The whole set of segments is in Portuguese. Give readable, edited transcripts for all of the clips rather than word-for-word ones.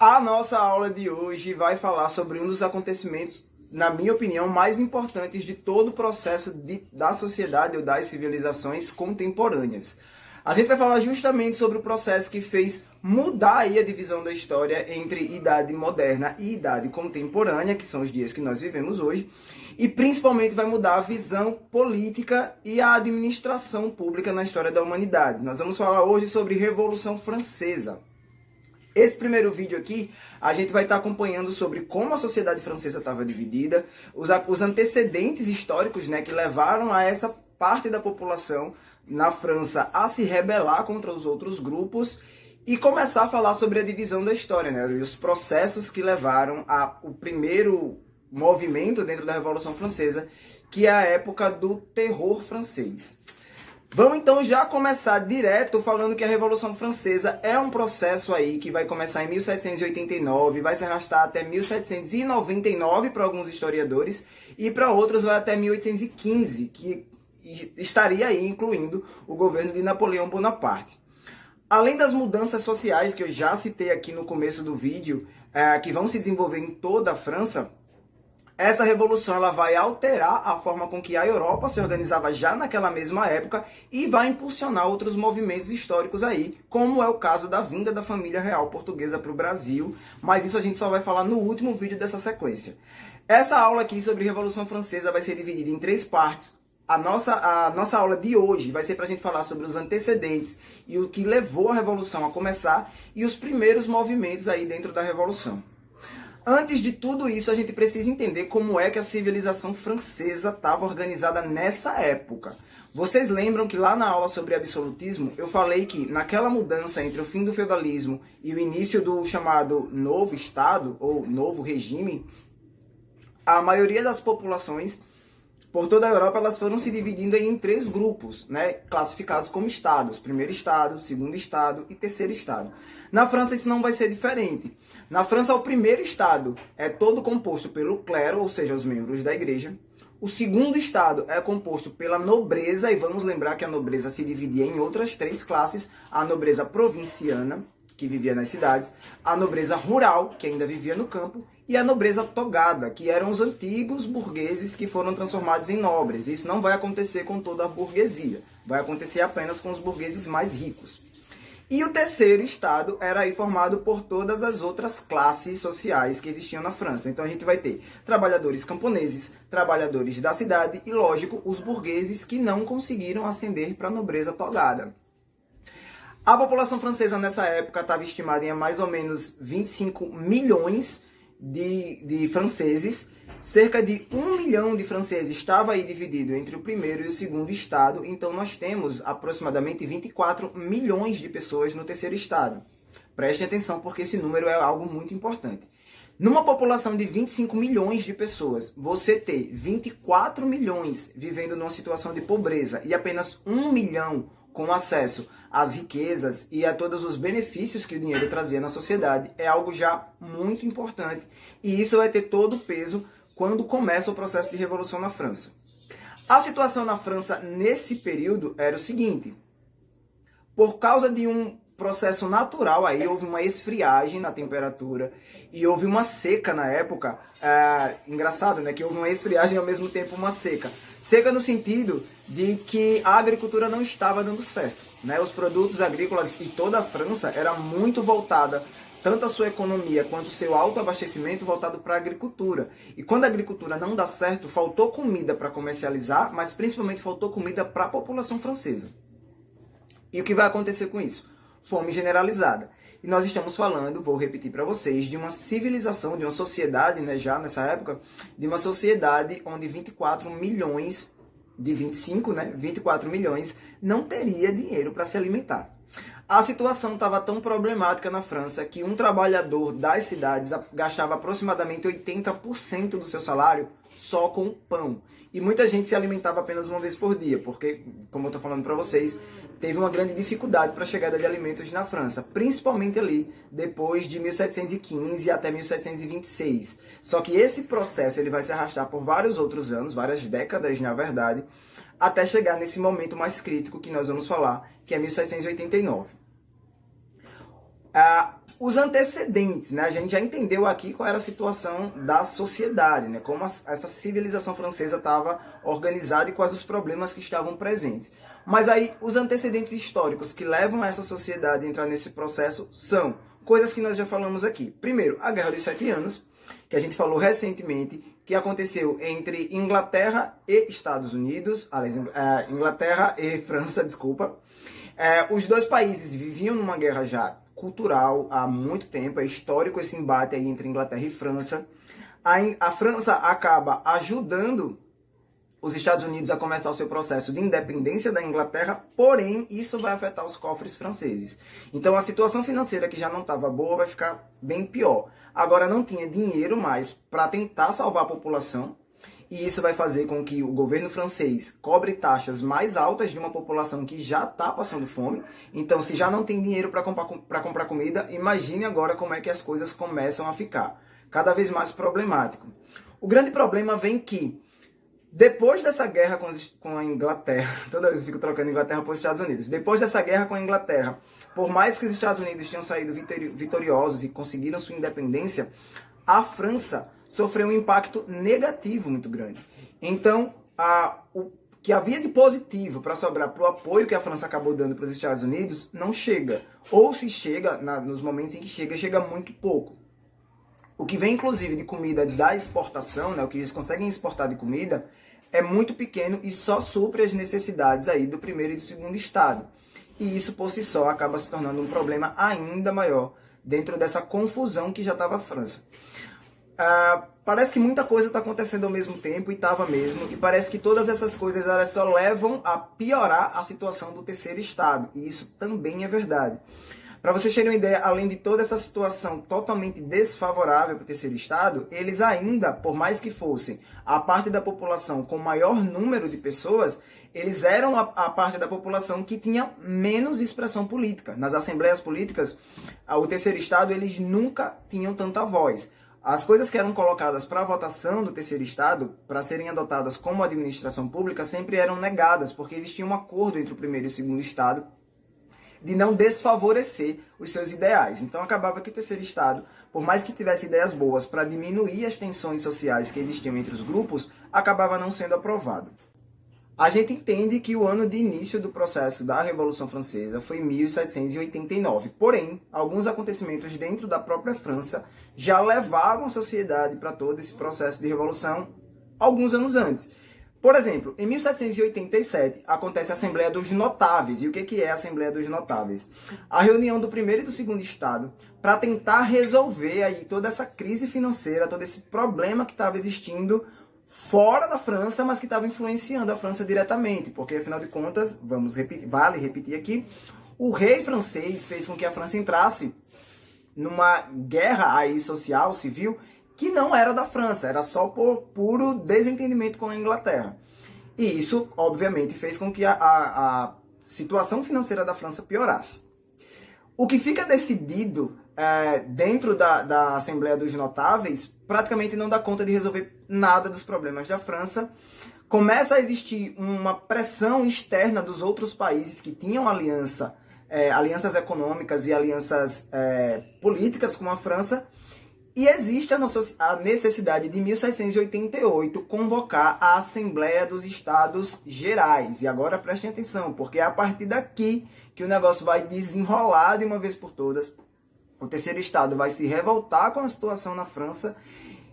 A nossa aula de hoje vai falar sobre um dos acontecimentos, na minha opinião, mais importantes de todo o processo da sociedade ou das civilizações contemporâneas. A gente vai falar justamente sobre o processo que fez mudar aí a divisão da história entre idade moderna e idade contemporânea, que são os dias que nós vivemos hoje, e principalmente vai mudar a visão política e a administração pública na história da humanidade. Nós vamos falar hoje sobre Revolução Francesa. Esse primeiro vídeo aqui, a gente vai estar acompanhando sobre como a sociedade francesa estava dividida, os antecedentes históricos, né, que levaram a essa parte da população na França a se rebelar contra os outros grupos e começar a falar sobre a divisão da história, né, e os processos que levaram ao primeiro movimento dentro da Revolução Francesa, que é a época do terror francês. Vamos então já começar direto falando que a Revolução Francesa é um processo aí que vai começar em 1789, vai se arrastar até 1799 para alguns historiadores e para outros vai até 1815, que estaria aí incluindo o governo de Napoleão Bonaparte. Além das mudanças sociais que eu já citei aqui no começo do vídeo, que vão se desenvolver em toda a França, essa revolução ela vai alterar a forma com que a Europa se organizava já naquela mesma época e vai impulsionar outros movimentos históricos aí, como é o caso da vinda da família real portuguesa para o Brasil, mas isso a gente só vai falar no último vídeo dessa sequência. Essa aula aqui sobre Revolução Francesa vai ser dividida em 3 partes. A nossa aula de hoje vai ser para a gente falar sobre os antecedentes e o que levou a Revolução a começar e os primeiros movimentos aí dentro da Revolução. Antes de tudo isso, a gente precisa entender como é que a civilização francesa estava organizada nessa época. Vocês lembram que lá na aula sobre absolutismo, eu falei que naquela mudança entre o fim do feudalismo e o início do chamado novo Estado, ou novo regime, a maioria das populações por toda a Europa, elas foram se dividindo em 3 grupos, né, classificados como estados. Primeiro estado, segundo estado e terceiro estado. Na França isso não vai ser diferente. Na França o primeiro estado é todo composto pelo clero, ou seja, os membros da igreja. O segundo estado é composto pela nobreza, e vamos lembrar que a nobreza se dividia em outras 3 classes. A nobreza provinciana, que vivia nas cidades, a nobreza rural, que ainda vivia no campo, e a nobreza togada, que eram os antigos burgueses que foram transformados em nobres. Isso não vai acontecer com toda a burguesia, vai acontecer apenas com os burgueses mais ricos. E o terceiro estado era aí formado por todas as outras classes sociais que existiam na França. Então a gente vai ter trabalhadores camponeses, trabalhadores da cidade e, lógico, os burgueses que não conseguiram ascender para a nobreza togada. A população francesa nessa época estava estimada em mais ou menos 25 milhões de franceses. Cerca de 1 milhão de franceses estava aí dividido entre o primeiro e o segundo estado. Então nós temos aproximadamente 24 milhões de pessoas no terceiro estado. Prestem atenção porque esse número é algo muito importante. Numa população de 25 milhões de pessoas, você ter 24 milhões vivendo numa situação de pobreza e apenas 1 milhão com acesso às riquezas e a todos os benefícios que o dinheiro trazia na sociedade é algo já muito importante. E isso vai ter todo o peso quando começa o processo de revolução na França. A situação na França nesse período era o seguinte: por causa de um processo natural, aí houve uma esfriagem na temperatura e houve uma seca na época. Engraçado, né? Que houve uma esfriagem e ao mesmo tempo uma seca. Seca no sentido de que a agricultura não estava dando certo, né? Os produtos agrícolas e toda a França era muito voltada, tanto a sua economia quanto o seu autoabastecimento voltado para a agricultura. E quando a agricultura não dá certo, faltou comida para comercializar, mas principalmente faltou comida para a população francesa. E o que vai acontecer com isso? Fome generalizada. E nós estamos falando, vou repetir para vocês, de uma civilização, de uma sociedade, né, já nessa época, de uma sociedade onde 24 milhões, de 25, né, 24 milhões, não teria dinheiro para se alimentar. A situação estava tão problemática na França que um trabalhador das cidades gastava aproximadamente 80% do seu salário só com pão. E muita gente se alimentava apenas uma vez por dia, porque, como eu estou falando para vocês, teve uma grande dificuldade para a chegada de alimentos na França, principalmente ali depois de 1715 até 1726. Só que esse processo ele vai se arrastar por vários outros anos, várias décadas na verdade, até chegar nesse momento mais crítico que nós vamos falar, que é 1789. os antecedentes, né? A gente já entendeu aqui qual era a situação da sociedade, né? Como essa civilização francesa estava organizada e quais os problemas que estavam presentes. Mas aí, os antecedentes históricos que levam essa sociedade a entrar nesse processo são coisas que nós já falamos aqui. Primeiro, a Guerra dos 7 Anos, que a gente falou recentemente, que aconteceu entre Inglaterra e Estados Unidos, aliás, Inglaterra e França, desculpa. Os dois países viviam numa guerra já cultural há muito tempo, é histórico esse embate aí entre Inglaterra e França. A França acaba ajudando os Estados Unidos a começar o seu processo de independência da Inglaterra, porém isso vai afetar os cofres franceses. Então a situação financeira que já não estava boa vai ficar bem pior. Agora não tinha dinheiro mais para tentar salvar a população, e isso vai fazer com que o governo francês cobre taxas mais altas de uma população que já está passando fome. Então, se já não tem dinheiro para comprar comida, imagine agora como é que as coisas começam a ficar cada vez mais problemático. O grande problema vem que, depois dessa guerra com a Inglaterra, toda vez eu fico trocando Inglaterra para os Estados Unidos, depois dessa guerra com a Inglaterra, por mais que os Estados Unidos tenham saído vitoriosos e conseguiram sua independência, a França sofreu um impacto negativo muito grande. Então, o que havia de positivo para sobrar para o apoio que a França acabou dando para os Estados Unidos não chega. Ou se chega, nos momentos em que chega muito pouco. O que vem, inclusive, de comida da exportação, né, o que eles conseguem exportar de comida, é muito pequeno e só supre as necessidades aí do primeiro e do segundo estado. E isso, por si só, acaba se tornando um problema ainda maior dentro dessa confusão que já estava a França. Parece que muita coisa está acontecendo ao mesmo tempo, e estava mesmo, e parece que todas essas coisas elas só levam a piorar a situação do terceiro estado, e isso também é verdade. Para vocês terem uma ideia, além de toda essa situação totalmente desfavorável para o terceiro estado, eles ainda, por mais que fossem a parte da população com maior número de pessoas, eles eram a parte da população que tinha menos expressão política. Nas assembleias políticas, o terceiro estado, eles nunca tinham tanta voz. As coisas que eram colocadas para a votação do terceiro estado, para serem adotadas como administração pública, sempre eram negadas, porque existia um acordo entre o primeiro e o segundo estado de não desfavorecer os seus ideais. Então acabava que o terceiro estado, por mais que tivesse ideias boas para diminuir as tensões sociais que existiam entre os grupos, acabava não sendo aprovado. A gente entende que o ano de início do processo da Revolução Francesa foi 1789. Porém, alguns acontecimentos dentro da própria França já levavam a sociedade para todo esse processo de revolução alguns anos antes. Por exemplo, em 1787 acontece a Assembleia dos Notáveis. E o que é a Assembleia dos Notáveis? A reunião do primeiro e do segundo estado para tentar resolver aí toda essa crise financeira, todo esse problema que estava existindo fora da França, mas que estava influenciando a França diretamente, porque afinal de contas, vale repetir aqui, o rei francês fez com que a França entrasse numa guerra aí social, civil, que não era da França, era só por puro desentendimento com a Inglaterra. E isso, obviamente, fez com que a situação financeira da França piorasse. O que fica decidido dentro da Assembleia dos Notáveis praticamente não dá conta de resolver nada dos problemas da França. Começa a existir uma pressão externa dos outros países que tinham alianças econômicas e alianças políticas com a França, e existe a necessidade de 1788 convocar a Assembleia dos Estados Gerais. E agora prestem atenção, porque é a partir daqui que o negócio vai desenrolar de uma vez por todas. O terceiro estado vai se revoltar com a situação na França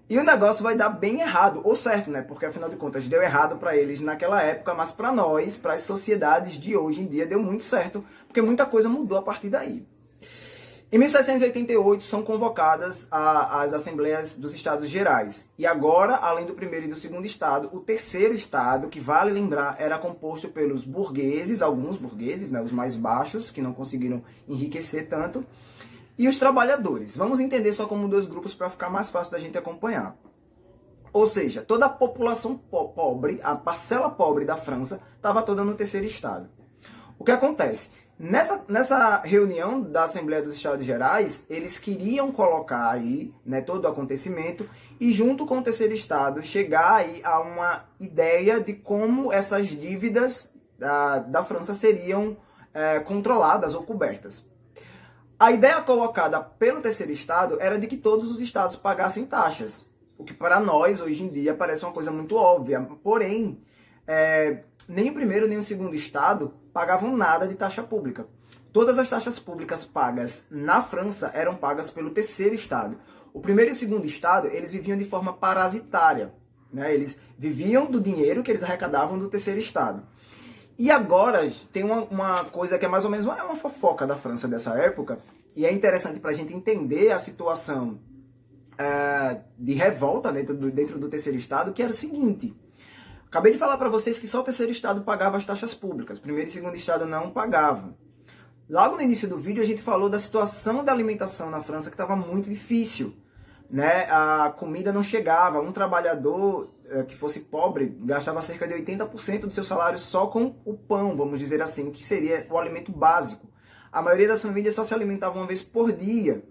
e o negócio vai dar bem errado, ou certo, né? Porque afinal de contas deu errado para eles naquela época, mas para nós, para as sociedades de hoje em dia, deu muito certo, porque muita coisa mudou a partir daí. Em 1788 são convocadas as Assembleias dos Estados Gerais. E agora, além do primeiro e do segundo estado, o terceiro estado, que vale lembrar, era composto pelos burgueses, alguns burgueses, né, os mais baixos, que não conseguiram enriquecer tanto, e os trabalhadores. Vamos entender só como dois grupos para ficar mais fácil da gente acompanhar. Ou seja, toda a população pobre, a parcela pobre da França, estava toda no terceiro estado. O que acontece? Nessa reunião da Assembleia dos Estados Gerais, eles queriam colocar aí, né, todo o acontecimento e, junto com o terceiro estado, chegar aí a uma ideia de como essas dívidas da França seriam controladas ou cobertas. A ideia colocada pelo terceiro estado era de que todos os estados pagassem taxas, o que para nós, hoje em dia, parece uma coisa muito óbvia. Porém, nem o primeiro nem o segundo estado pagavam nada de taxa pública. Todas as taxas públicas pagas na França eram pagas pelo terceiro estado. O primeiro e o segundo estado, eles viviam de forma parasitária, né? Eles viviam do dinheiro que eles arrecadavam do terceiro estado. E agora tem uma coisa que é mais ou menos uma fofoca da França dessa época, e é interessante para a gente entender a situação de revolta dentro do terceiro estado, que era o seguinte: acabei de falar para vocês que só o terceiro estado pagava as taxas públicas, primeiro e segundo estado não pagavam. Logo no início do vídeo a gente falou da situação da alimentação na França, que estava muito difícil, né? A comida não chegava, um trabalhador que fosse pobre gastava cerca de 80% do seu salário só com o pão, vamos dizer assim, que seria o alimento básico. A maioria das famílias só se alimentava uma vez por dia.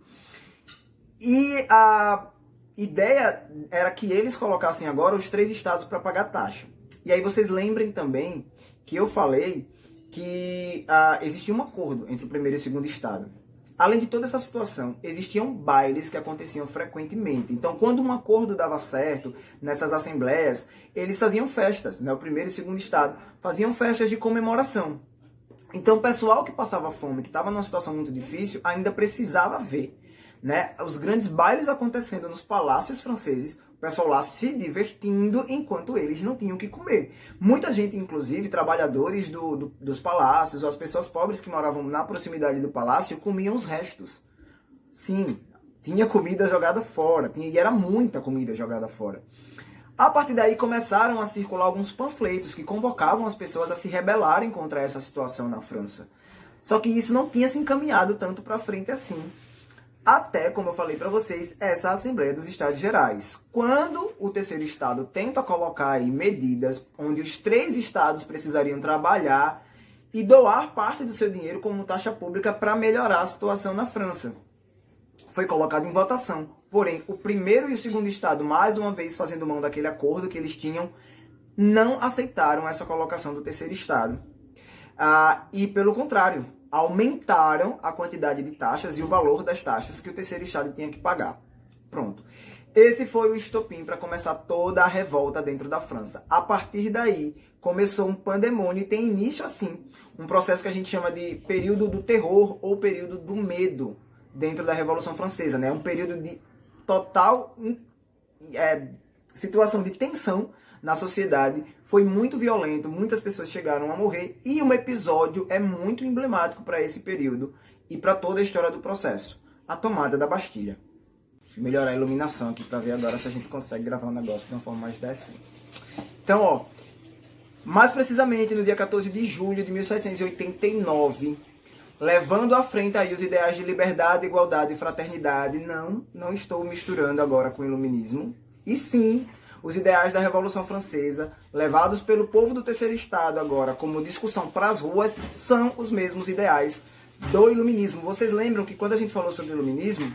E a ideia era que eles colocassem agora os 3 estados para pagar taxa. E aí vocês lembrem também que eu falei que existia um acordo entre o primeiro e o segundo estado. Além de toda essa situação, existiam bailes que aconteciam frequentemente. Então, quando um acordo dava certo nessas assembleias, eles faziam festas, né? O primeiro e o segundo estado faziam festas de comemoração. Então, o pessoal que passava fome, que estava numa situação muito difícil, ainda precisava ver, né, os grandes bailes acontecendo nos palácios franceses, o pessoal lá se divertindo enquanto eles não tinham o que comer. Muita gente, inclusive, trabalhadores dos palácios, ou as pessoas pobres que moravam na proximidade do palácio, comiam os restos. Sim, tinha comida jogada fora, e era muita comida jogada fora. A partir daí começaram a circular alguns panfletos que convocavam as pessoas a se rebelarem contra essa situação na França. Só que isso não tinha se encaminhado tanto para frente assim. Até, como eu falei para vocês, essa Assembleia dos Estados Gerais. Quando o terceiro estado tenta colocar aí medidas onde os 3 estados precisariam trabalhar e doar parte do seu dinheiro como taxa pública para melhorar a situação na França. Foi colocado em votação. Porém, o primeiro e o segundo estado, mais uma vez fazendo mão daquele acordo que eles tinham, não aceitaram essa colocação do terceiro estado. E, pelo contrário, aumentaram a quantidade de taxas e o valor das taxas que o terceiro estado tinha que pagar. Pronto. Esse foi o estopim para começar toda a revolta dentro da França. A partir daí, começou um pandemônio e tem início, assim, um processo que a gente chama de período do terror ou período do medo dentro da Revolução Francesa, né? Um período de total situação de tensão na sociedade. Foi muito violento, muitas pessoas chegaram a morrer e um episódio é muito emblemático para esse período e para toda a história do processo: a tomada da Bastilha. Deixa eu melhorar a iluminação aqui para ver agora se a gente consegue gravar um negócio de uma forma mais decente. Então, ó, mais precisamente no dia 14 de julho de 1789, levando à frente aí os ideais de liberdade, igualdade e fraternidade. Não estou misturando agora com o iluminismo. E sim, os ideais da Revolução Francesa, levados pelo povo do terceiro estado agora como discussão para as ruas, são os mesmos ideais do iluminismo. Vocês lembram que quando a gente falou sobre o iluminismo,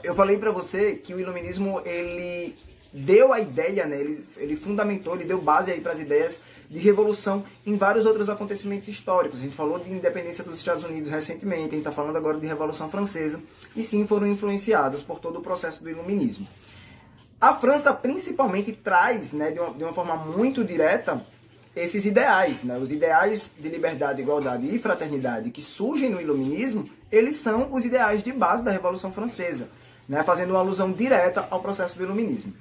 eu falei para você que o iluminismo, ele deu a ideia, né? Ele fundamentou, ele deu base aí para as ideias de revolução em vários outros acontecimentos históricos. A gente falou de independência dos Estados Unidos recentemente, a gente está falando agora de Revolução Francesa, e sim foram influenciados por todo o processo do iluminismo. A França principalmente traz, né, de uma forma muito direta, esses ideais, né? Os ideais de liberdade, igualdade e fraternidade que surgem no iluminismo, eles são os ideais de base da Revolução Francesa, né? Fazendo uma alusão direta ao processo do iluminismo.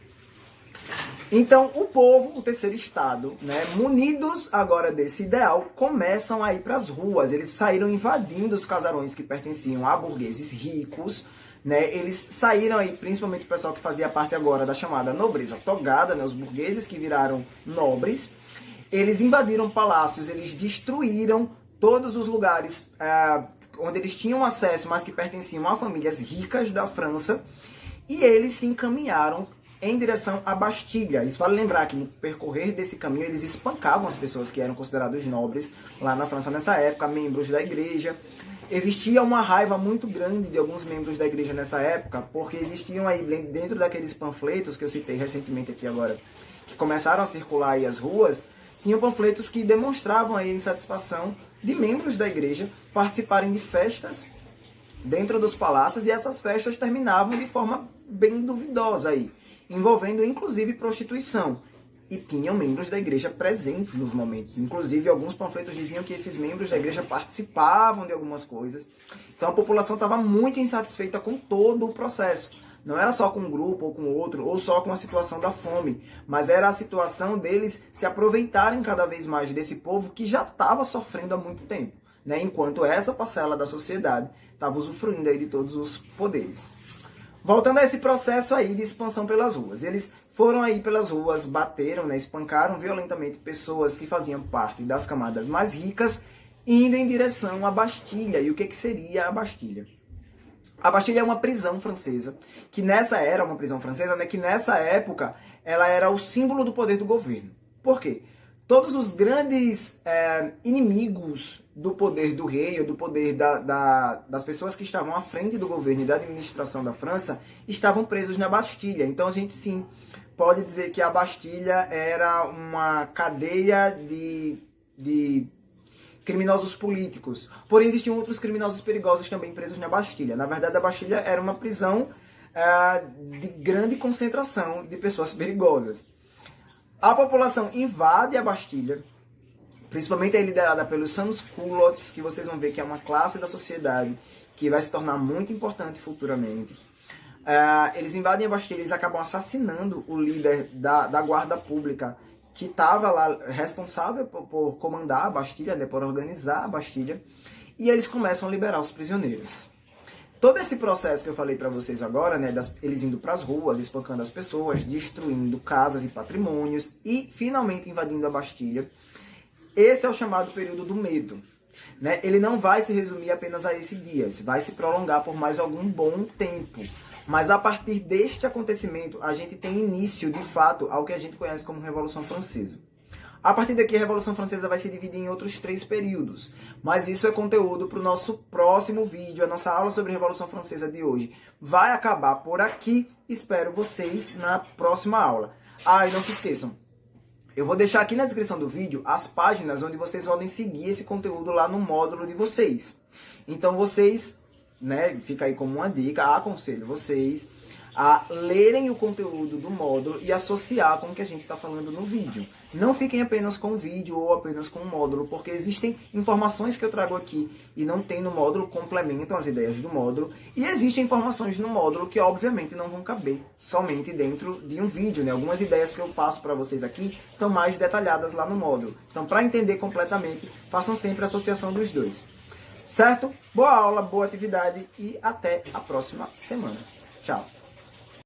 Então, o povo, o terceiro estado, né, munidos agora desse ideal, começam a ir para as ruas. Eles saíram invadindo os casarões que pertenciam a burgueses ricos, né? Eles saíram aí, principalmente o pessoal que fazia parte agora da chamada nobreza togada, né, os burgueses que viraram nobres. Eles invadiram palácios, eles destruíram todos os lugares onde eles tinham acesso, mas que pertenciam a famílias ricas da França, e eles se encaminharam em direção à Bastilha. Isso vale lembrar que no percorrer desse caminho eles espancavam as pessoas que eram considerados nobres lá na França nessa época, membros da igreja. Existia uma raiva muito grande de alguns membros da igreja nessa época, porque existiam aí dentro daqueles panfletos que eu citei recentemente aqui agora, que começaram a circular aí as ruas, tinham panfletos que demonstravam aí a insatisfação de membros da igreja participarem de festas dentro dos palácios, e essas festas terminavam de forma bem duvidosa aí, envolvendo inclusive prostituição. E tinham membros da igreja presentes nos momentos. Inclusive, alguns panfletos diziam que esses membros da igreja participavam de algumas coisas. Então a população estava muito insatisfeita com todo o processo. Não era só com um grupo ou com outro, ou só com a situação da fome, mas era a situação deles se aproveitarem cada vez mais desse povo que já estava sofrendo há muito tempo, né? Enquanto essa parcela da sociedade estava usufruindo aí de todos os poderes. Voltando a esse processo aí de expansão pelas ruas. Eles foram aí pelas ruas, bateram, né, espancaram violentamente pessoas que faziam parte das camadas mais ricas, indo em direção à Bastilha. E o que seria a Bastilha? A Bastilha é uma prisão francesa, que nessa era uma prisão francesa, né, que nessa época ela era o símbolo do poder do governo. Por quê? Todos os grandes inimigos do poder do rei, ou do poder das pessoas que estavam à frente do governo e da administração da França, estavam presos na Bastilha. Então a gente sim pode dizer que a Bastilha era uma cadeia de criminosos políticos. Porém, existiam outros criminosos perigosos também presos na Bastilha. Na verdade, a Bastilha era uma prisão de grande concentração de pessoas perigosas. A população invade a Bastilha, principalmente é liderada pelos sans-culottes, que vocês vão ver que é uma classe da sociedade que vai se tornar muito importante futuramente. Eles invadem a Bastilha, eles acabam assassinando o líder da guarda pública, que estava lá responsável por comandar a Bastilha, né, por organizar a Bastilha, e eles começam a liberar os prisioneiros. Todo esse processo que eu falei para vocês agora, né, eles indo para as ruas, espancando as pessoas, destruindo casas e patrimônios e finalmente invadindo a Bastilha, esse é o chamado período do medo. Né? Ele não vai se resumir apenas a esse dia, vai se prolongar por mais algum bom tempo. Mas a partir deste acontecimento, a gente tem início, de fato, ao que a gente conhece como Revolução Francesa. A partir daqui, a Revolução Francesa vai se dividir em outros 3 períodos. Mas isso é conteúdo para o nosso próximo vídeo. A nossa aula sobre a Revolução Francesa de hoje vai acabar por aqui. Espero vocês na próxima aula. E não se esqueçam, eu vou deixar aqui na descrição do vídeo as páginas onde vocês podem seguir esse conteúdo lá no módulo de vocês. Então vocês, né, fica aí como uma dica, aconselho vocês a lerem o conteúdo do módulo e associar com o que a gente está falando no vídeo. Não fiquem apenas com o vídeo ou apenas com o módulo, porque existem informações que eu trago aqui e não tem no módulo, complementam as ideias do módulo, e existem informações no módulo que obviamente não vão caber somente dentro de um vídeo, né? Algumas ideias que eu passo para vocês aqui estão mais detalhadas lá no módulo. Então, para entender completamente, façam sempre a associação dos dois. Certo? Boa aula, boa atividade e até a próxima semana. Tchau!